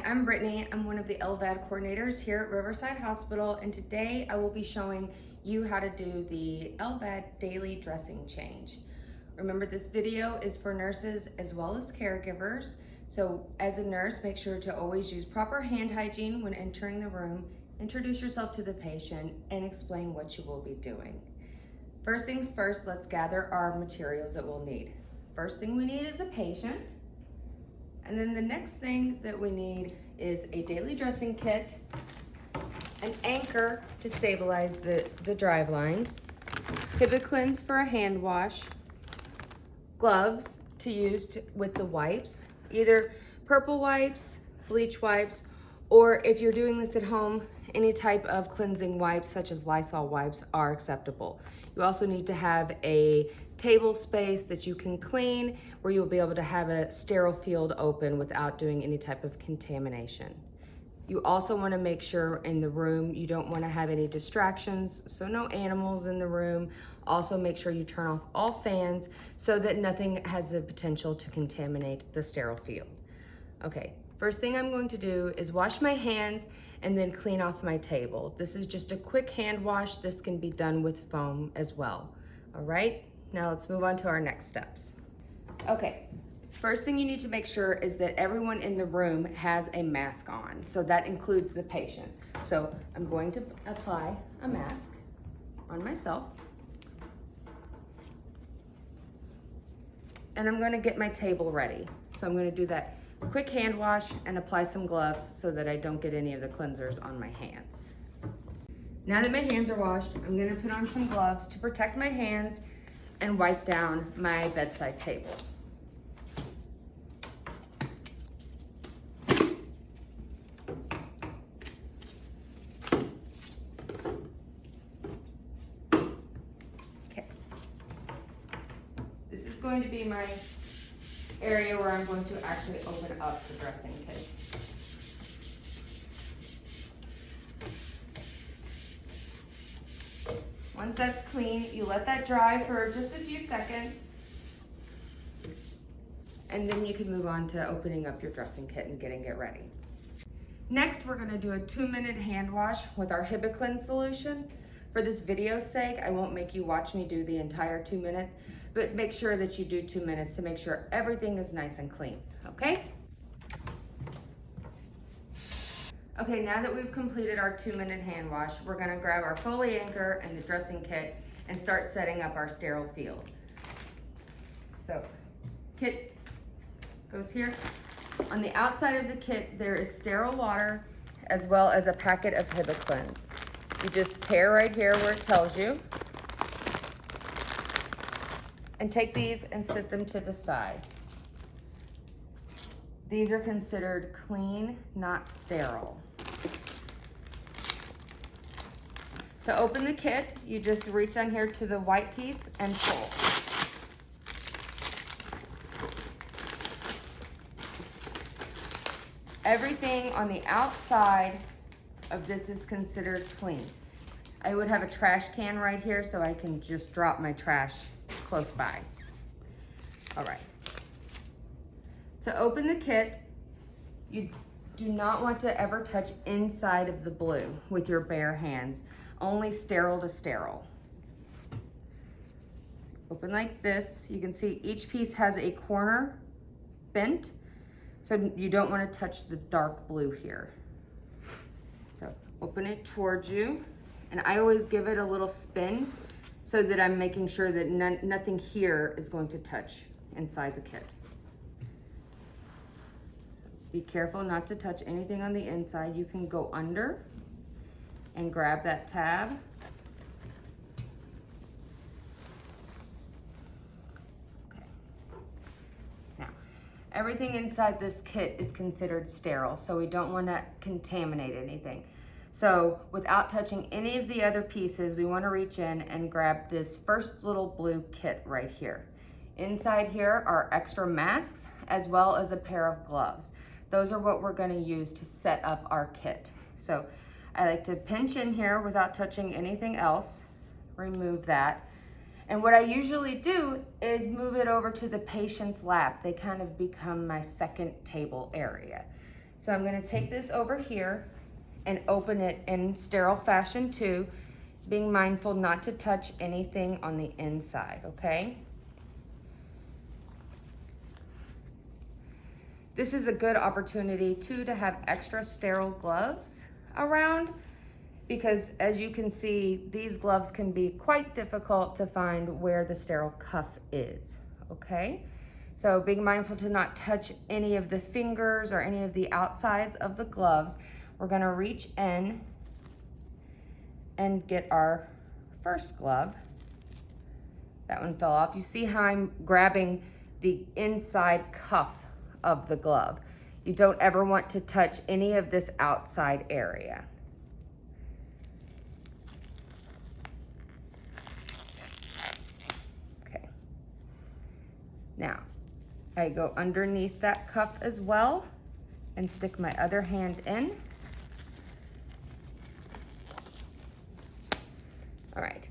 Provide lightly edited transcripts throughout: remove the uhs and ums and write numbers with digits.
I'm Brittany. I'm one of the LVAD coordinators here at Riverside Hospital, and today I will be showing you how to do the LVAD daily dressing change. Remember, this video is for nurses as well as caregivers. So as a nurse, make sure to always use proper hand hygiene when entering the room, introduce yourself to the patient, and explain what you will be doing. First things first, let's gather our materials that we'll need. First thing we need is a patient. And then the next thing that we need is a daily dressing kit, an anchor to stabilize the driveline, Hibiclens for a hand wash, gloves to use with the wipes, either purple wipes, bleach wipes, or if you're doing this at home, any type of cleansing wipes such as Lysol wipes are acceptable. You also need to have a table space that you can clean where you'll be able to have a sterile field open without doing any type of contamination. You also want to make sure in the room you don't want to have any distractions, so no animals in the room. Also make sure you turn off all fans so that nothing has the potential to contaminate the sterile field. Okay, first thing I'm going to do is wash my hands and then clean off my table. This is just a quick hand wash. This can be done with foam as well. All right, now let's move on to our next steps. Okay, first thing you need to make sure is that everyone in the room has a mask on. So that includes the patient. So I'm going to apply a mask on myself. And I'm gonna get my table ready. So I'm gonna do that quick hand wash and apply some gloves so that I don't get any of the cleansers on my hands. Now that my hands are washed, I'm gonna put on some gloves to protect my hands and wipe down my bedside table. Okay. This is going to be my area where I'm going to actually open up the dressing kit. Once that's clean, you let that dry for just a few seconds, and then you can move on to opening up your dressing kit and getting it ready. Next, we're gonna do a 2-minute hand wash with our Hibiclens solution. For this video's sake, I won't make you watch me do the entire 2 minutes, but make sure that you do 2 minutes to make sure everything is nice and clean, okay? Okay, now that we've completed our 2-minute hand wash, we're gonna grab our Foley anchor and the dressing kit and start setting up our sterile field. So, kit goes here. On the outside of the kit, there is sterile water as well as a packet of Hibiclens. You just tear right here where it tells you, and take these and set them to the side. These are considered clean, not sterile. To open the kit, you just reach on here to the white piece and pull. Everything on the outside of this is considered clean. I would have a trash can right here so I can just drop my trash close by. All right. To open the kit, you do not want to ever touch inside of the blue with your bare hands, only sterile to sterile. Open like this. You can see each piece has a corner bent, so you don't want to touch the dark blue here. So open it towards you, and I always give it a little spin so that I'm making sure that nothing here is going to touch inside the kit. Be careful not to touch anything on the inside. You can go under and grab that tab. Okay. Now, everything inside this kit is considered sterile, so we don't want to contaminate anything. So without touching any of the other pieces, we want to reach in and grab this first little blue kit right here. Inside here are extra masks as well as a pair of gloves. Those are what we're going to use to set up our kit. So I like to pinch in here without touching anything else, remove that. And what I usually do is move it over to the patient's lap. They kind of become my second table area. So I'm gonna take this over here and open it in sterile fashion too, being mindful not to touch anything on the inside, okay? This is a good opportunity too to have extra sterile gloves around, because as you can see, these gloves can be quite difficult to find where the sterile cuff is, okay? So being mindful to not touch any of the fingers or any of the outsides of the gloves. We're gonna reach in and get our first glove. That one fell off. You see how I'm grabbing the inside cuff of the glove. You don't ever want to touch any of this outside area. Okay. Now, I go underneath that cuff as well and stick my other hand in. All right.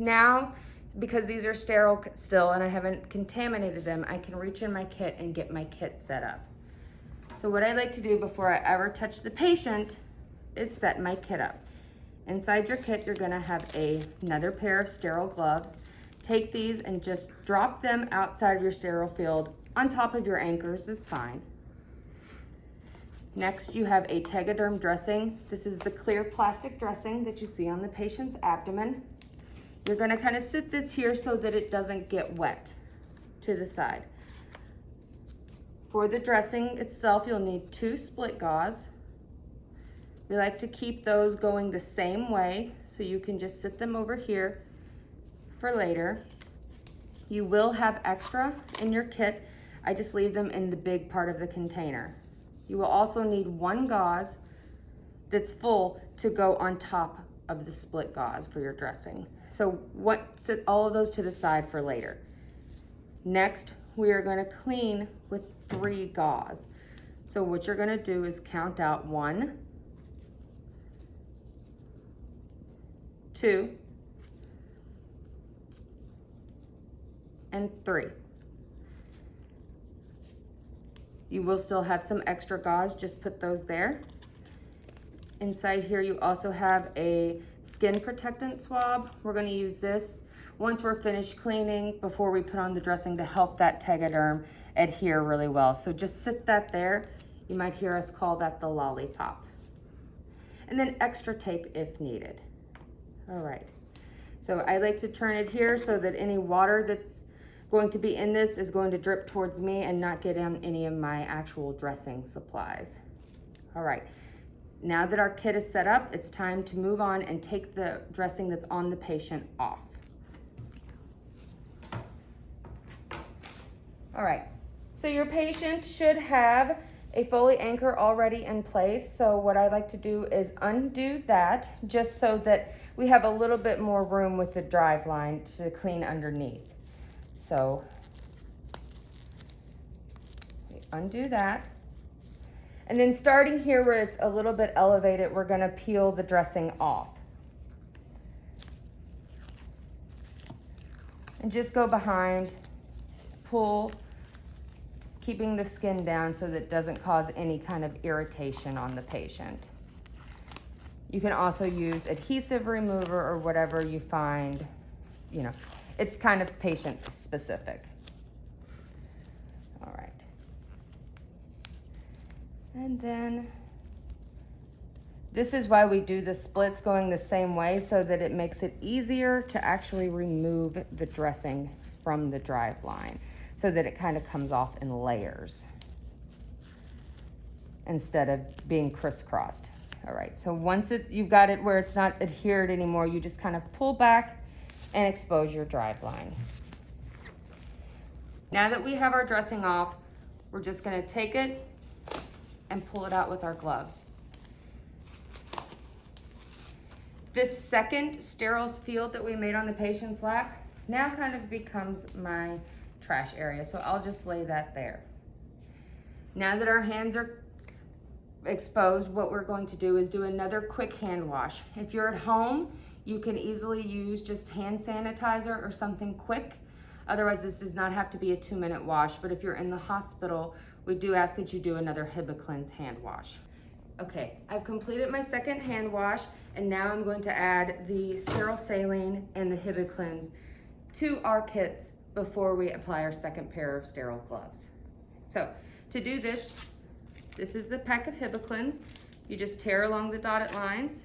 Now, because these are sterile still and I haven't contaminated them, I can reach in my kit and get my kit set up. So what I like to do before I ever touch the patient is set my kit up. Inside your kit, you're gonna have another pair of sterile gloves. Take these and just drop them outside of your sterile field. On top of your anchors is fine. Next, you have a tegaderm dressing. This is the clear plastic dressing that you see on the patient's abdomen. You're gonna kind of sit this here so that it doesn't get wet to the side. For the dressing itself, you'll need 2 split gauze. We like to keep those going the same way, so you can just sit them over here for later. You will have extra in your kit. I just leave them in the big part of the container. You will also need 1 gauze that's full to go on top of the split gauze for your dressing. So set all of those to the side for later. Next, we are going to clean with 3 gauze. So what you're going to do is count out 1, 2, and 3. You will still have some extra gauze, just put those there. Inside here, you also have a skin protectant swab. We're gonna use this once we're finished cleaning before we put on the dressing to help that tegaderm adhere really well. So just sit that there. You might hear us call that the lollipop. And then extra tape if needed. All right, so I like to turn it here so that any water that's going to be in this is going to drip towards me and not get on any of my actual dressing supplies. All right, now that our kit is set up, it's time to move on and take the dressing that's on the patient off. All right, so your patient should have a Foley anchor already in place. So what I like to do is undo that just so that we have a little bit more room with the Driveline to clean underneath. So we undo that. And then starting here where it's a little bit elevated, we're gonna peel the dressing off. And just go behind, pull, keeping the skin down so that it doesn't cause any kind of irritation on the patient. You can also use adhesive remover or whatever you find, you know, it's kind of patient specific. All right. And then this is why we do the splits going the same way, so that it makes it easier to actually remove the dressing from the Driveline, so that it kind of comes off in layers instead of being crisscrossed. All right, so once you've got it where it's not adhered anymore, you just kind of pull back and expose your Driveline. Now that we have our dressing off, we're just gonna take it and pull it out with our gloves. This second sterile field that we made on the patient's lap now kind of becomes my trash area, so I'll just lay that there. Now that our hands are exposed, what we're going to do is do another quick hand wash. If you're at home, you can easily use just hand sanitizer or something quick. Otherwise, this does not have to be a 2-minute wash, but if you're in the hospital, we do ask that you do another HIPAA hand wash. Okay, I've completed my second hand wash, and now I'm going to add the sterile saline and the HIPAA to our kits before we apply our second pair of sterile gloves. So to do this, this is the pack of HIPAA. You just tear along the dotted lines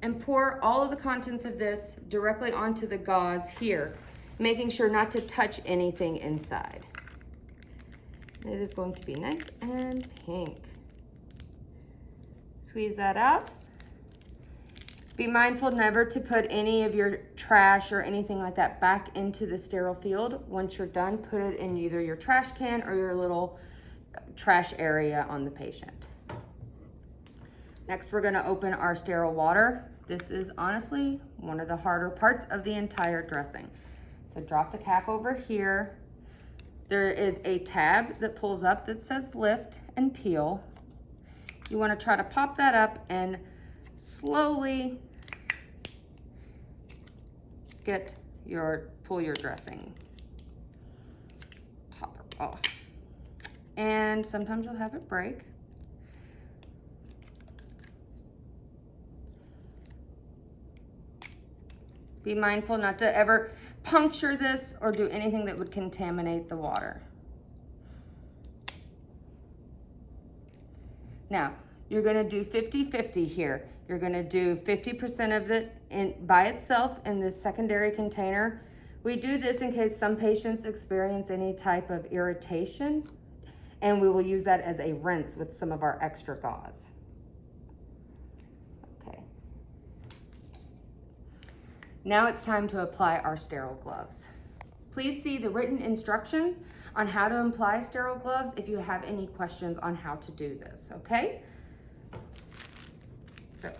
and pour all of the contents of this directly onto the gauze here, making sure not to touch anything inside. It is going to be nice and pink. Squeeze that out. Be mindful never to put any of your trash or anything like that back into the sterile field. Once you're done, put it in either your trash can or your little trash area on the patient. Next, we're gonna open our sterile water. This is honestly one of the harder parts of the entire dressing. So drop the cap over here. There is a tab that pulls up that says lift and peel. You wanna try to pop that up and slowly pull your dressing topper off. And sometimes you'll have it break. Be mindful not to ever puncture this or do anything that would contaminate the water. Now, you're gonna do 50-50 here. You're gonna do 50% of it by itself in this secondary container. We do this in case some patients experience any type of irritation, and we will use that as a rinse with some of our extra gauze. Okay. Now it's time to apply our sterile gloves. Please see the written instructions on how to apply sterile gloves if you have any questions on how to do this, okay? So,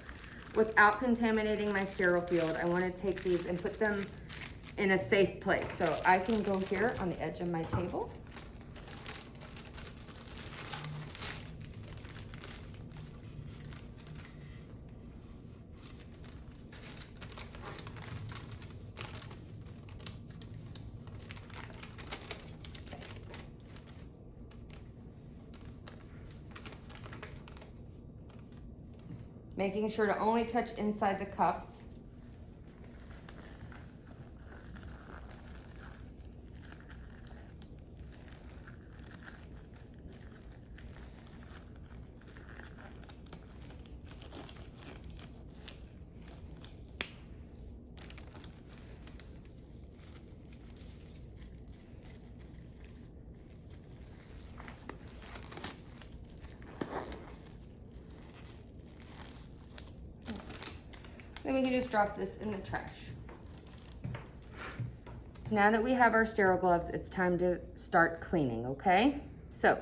without contaminating my sterile field, I want to take these and put them in a safe place. So I can go here on the edge of my table. Making sure to only touch inside the cuffs. Then we can just drop this in the trash. Now that we have our sterile gloves, it's time to start cleaning, okay? So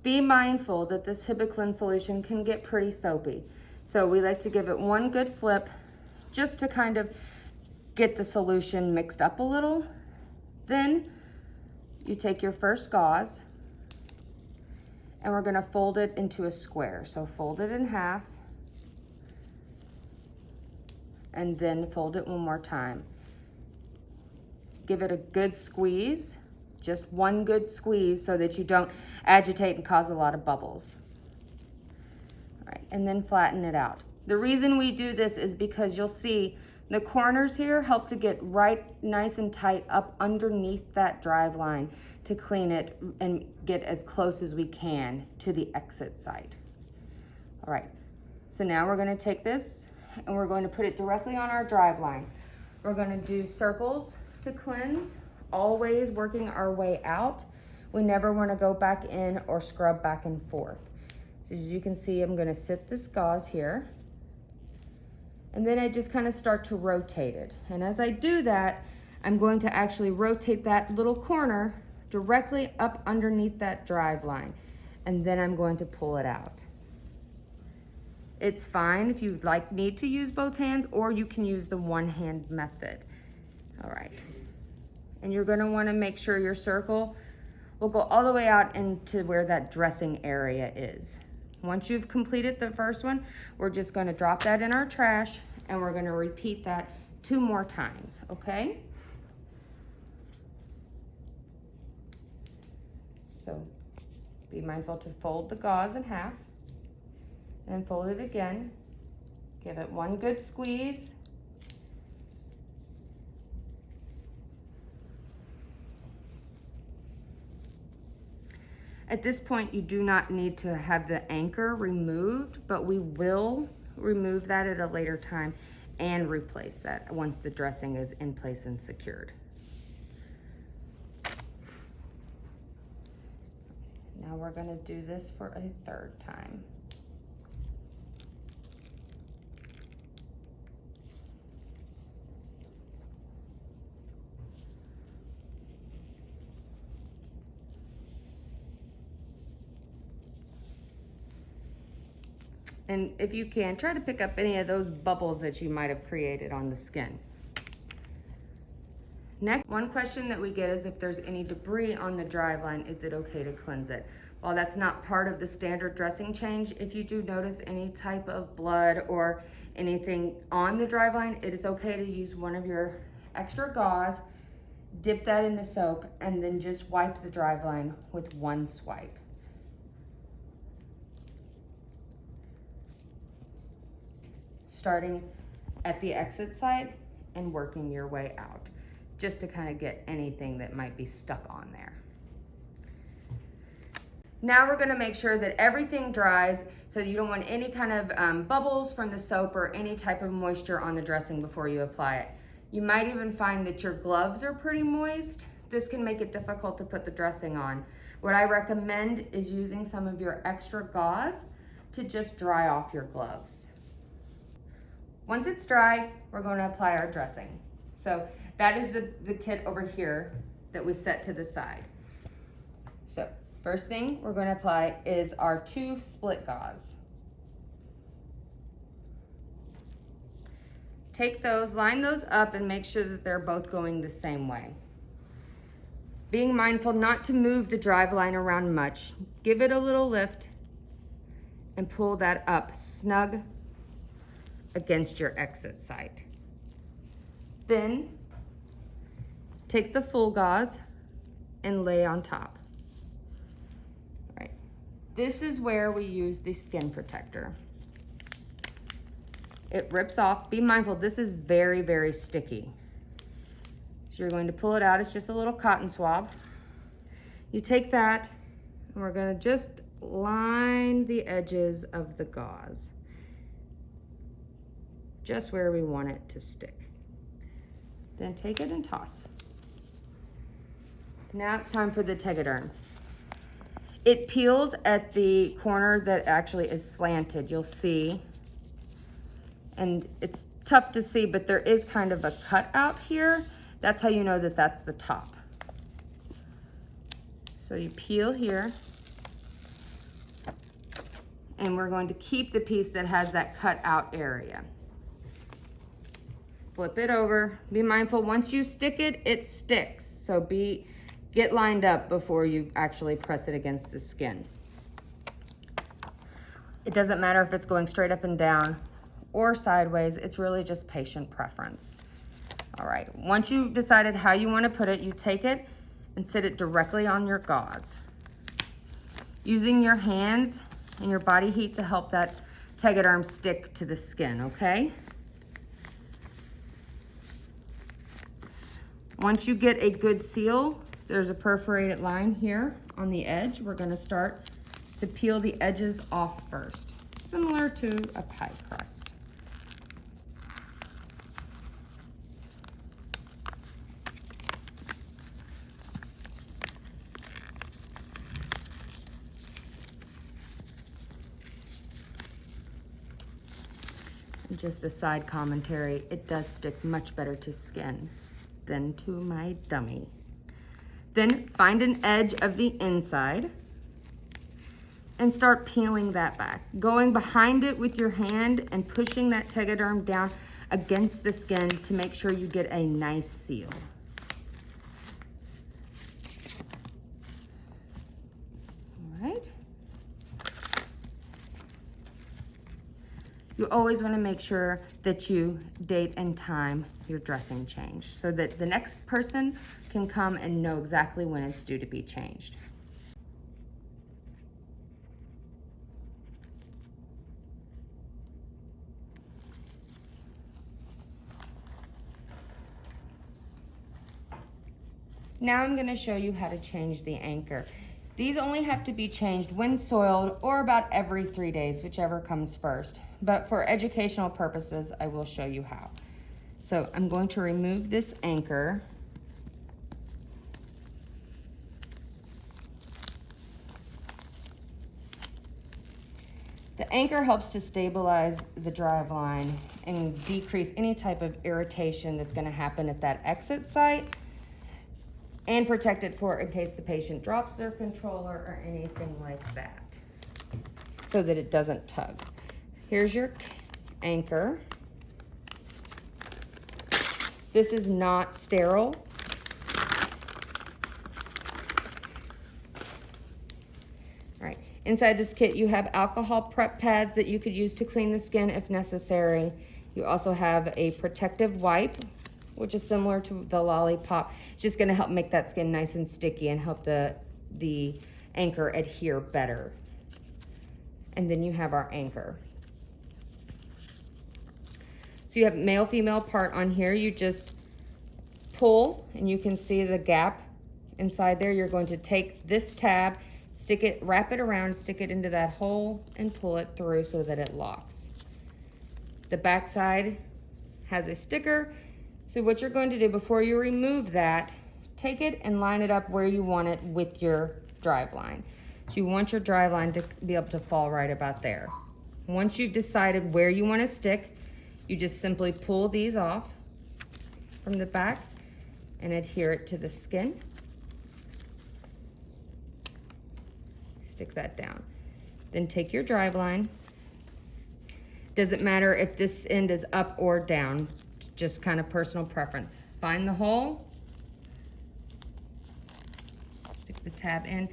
be mindful that this HIPAA solution can get pretty soapy. So we like to give it one good flip just to kind of get the solution mixed up a little. Then you take your first gauze and we're gonna fold it into a square. So fold it in half, and then fold it one more time. Give it a good squeeze, just one good squeeze so that you don't agitate and cause a lot of bubbles. All right, and then flatten it out. The reason we do this is because you'll see the corners here help to get right nice and tight up underneath that drive line to clean it and get as close as we can to the exit site. All right, so now we're gonna take this and we're going to put it directly on our drive line. We're going to do circles to cleanse, always working our way out. We never want to go back in or scrub back and forth. So as you can see, I'm going to sit this gauze here, and then I just kind of start to rotate it. And as I do that, I'm going to actually rotate that little corner directly up underneath that drive line, and then I'm going to pull it out. It's fine if you need to use both hands, or you can use the one hand method. All right. And you're gonna wanna make sure your circle will go all the way out into where that dressing area is. Once you've completed the first one, we're just gonna drop that in our trash and we're gonna repeat that 2 more times, okay? So Be mindful to fold the gauze in half, and then fold it again. Give it one good squeeze. At this point, you do not need to have the anchor removed, but we will remove that at a later time and replace that once the dressing is in place and secured. Now we're going to do this for a third time. And if you can, try to pick up any of those bubbles that you might have created on the skin. Next, one question that we get is if there's any debris on the driveline, is it okay to cleanse it? While that's not part of the standard dressing change, if you do notice any type of blood or anything on the driveline, it is okay to use one of your extra gauze, dip that in the soap, and then just wipe the driveline with one swipe. Starting at the exit side and working your way out, just to kind of get anything that might be stuck on there. Now we're gonna make sure that everything dries, so you don't want any kind of bubbles from the soap or any type of moisture on the dressing before you apply it. You might even find that your gloves are pretty moist. This can make it difficult to put the dressing on. What I recommend is using some of your extra gauze to just dry off your gloves. Once it's dry, we're going to apply our dressing. So that is the kit over here that we set to the side. So first thing we're going to apply is our 2 split gauze. Take those, line those up, and make sure that they're both going the same way. Being mindful not to move the driveline around much. Give it a little lift and pull that up snug against your exit side. Then take the full gauze and lay on top. All right. This is where we use the skin protector. It rips off. Be mindful, this is very, very sticky. So you're going to pull it out. It's just a little cotton swab. You take that and we're going to just line the edges of the gauze, just where we want it to stick. Then take it and toss. Now it's time for the Tegaderm. It peels at the corner that actually is slanted, you'll see. And it's tough to see, but there is kind of a cut out here. That's how you know that that's the top. So you peel here, and we're going to keep the piece that has that cut out area. Flip it over. Be mindful, once you stick it, it sticks. So get lined up before you actually press it against the skin. It doesn't matter if it's going straight up and down or sideways, it's really just patient preference. All right, once you've decided how you want to put it, you take it and sit it directly on your gauze. Using your hands and your body heat to help that Tegaderm stick to the skin, okay? Once you get a good seal, there's a perforated line here on the edge. We're gonna start to peel the edges off first, similar to a pie crust. Just a side commentary, it does stick much better to skin than to my dummy. Then find an edge of the inside and start peeling that back. Going behind it with your hand and pushing that Tegaderm down against the skin to make sure you get a nice seal. All right. You always want to make sure that you date and time your dressing change so that the next person can come and know exactly when it's due to be changed. Now I'm going to show you how to change the anchor. These only have to be changed when soiled or about every 3 days, whichever comes first. But for educational purposes, I will show you how. So I'm going to remove this anchor. The anchor helps to stabilize the driveline and decrease any type of irritation that's going to happen at that exit site, and protect it for in case the patient drops their controller or anything like that, so that it doesn't tug. Here's your anchor. This is not sterile. All right. Inside this kit, you have alcohol prep pads that you could use to clean the skin if necessary. You also have a protective wipe, which is similar to the lollipop. It's just gonna help make that skin nice and sticky and help the anchor adhere better. And then you have our anchor. So you have male-female part on here. You just pull and you can see the gap inside there. You're going to take this tab, stick it, wrap it around, stick it into that hole and pull it through so that it locks. The back side has a sticker. So what you're going to do before you remove that, take it and line it up where you want it with your drive line. So you want your drive line to be able to fall right about there. Once you've decided where you want to stick, you just simply pull these off from the back and adhere it to the skin. Stick that down. Then take your drive line. Doesn't matter if this end is up or down, just kind of personal preference. Find the hole, stick the tab in,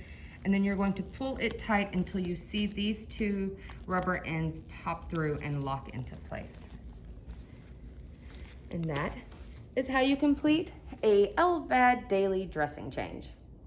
and then you're going to pull it tight until you see these two rubber ends pop through and lock into place. And that is how you complete a LVAD daily dressing change.